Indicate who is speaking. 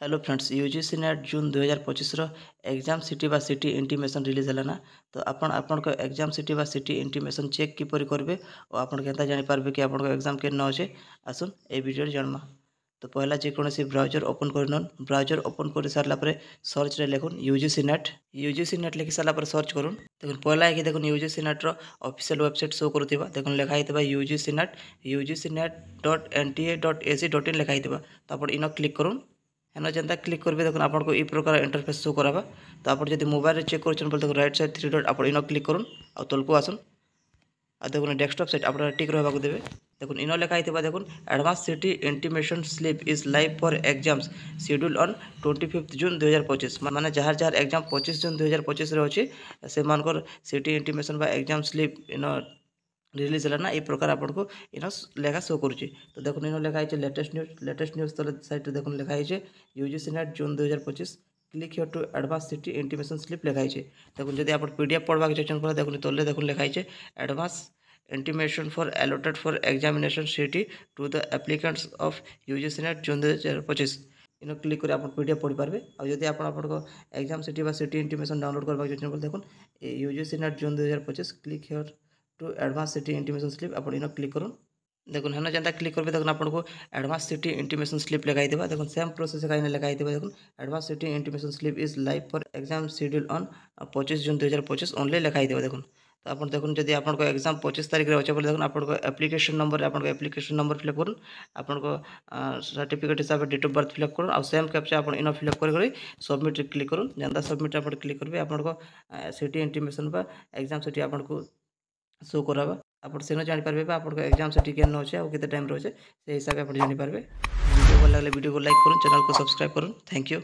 Speaker 1: Hello friends, UGC NET June 2025 exam city बा city intimation release है ना। तो आपण एग्जाम सिटी बा सिटी इंटीमेशन चेक किपरि करबे और आपण केनता जानि पारबे कि आपण एग्जाम के न अच्छे आसुन ए वीडियो जानमा। तो पहला जेकोसी ब्राउजर ओपन करन। ब्राउजर ओपन कर सारा पर सर्च रे लिखुन यूजीसी नेट लिखि सारा पर सर्च करूँ। देखो पहला है कि देखो UGC NET official website show करुवा। देखो लिखाई यूजीसी नेट .nta.ac.in लिखाई। तो आप इन क्लिक करूँ। हेन जेनता क्लिक करेंगे देखो आपको ये प्रकार इंटरफेस शो करावा। तो आप जब मोबाइल चेक कर देखो राइट साइड 3 डॉट आप इन क्लिक करूँ और तल को आसन आ देखो डेस्कटॉप सेट आप टिक रहा देवे। देखो इन लिखाई देखो advance city intimation slip is live for exams schedule on 25 जून 2025 माने जहाँ जहाँ एग्जाम 25 जून 2025 अच्छे से city intimation exam slip in release है ना। ये प्रकार आपको इन लेखा शो करुच्ची। तो देखो इन लिखाई लेटेस्ट न्यूज तले साइट देखो लिखाई UGC NET June 2025 click here to advance city intimation slip लिखाई। देखो जब आप पीडीएफ पढ़वा चाहते देखो तले देखो लिखाई advance intimation for allotted for examination city to the applicants of UGC NET June 2025 इन क्लिक कर आप पीडीएफ पढ़ी पारे। और जब आप exam city city intimation download करवा चाहते देखो UGC NET June 2025 click here to advance city intimation slip आप इन क्लिक करूँ। देखो हेन जेनता क्लिक करेंगे देखो आपको एडवांस सिटी इंटीमेशन स्लिप लिखाई। देखो सेम प्रोसेस का लिखाई। देखो advance city intimation slip is live for exam schedule on 25 June 2025 only लिखाई। देखो तो आप देखो जब आपको एग्जाम 25 तारीख में अच्छे बोले देखो आपको एप्लिकेशन नंबर फिलअप करूँ। आपको सर्टिफिकेट हिसाब से डेट ऑफ बर्थ फिलअप करूँ और सेम कैप्चा आप इन फिलअप कर सबमिट क्लिक करूँ। जेनता सबमिट आप क्लिक करेंगे आपको सिटी इंटीमेशन एग्जाम सिटी आपको शो करावा। आप जानीपारे आप एग्जाम से टिके न अच्छे और टाइम रोचे से हिसाब से आप जानीपारे। वीडियो भल लगे वीडियो को लाइक करूँ, चैनल को सब्सक्राइब करूँ। Thank you.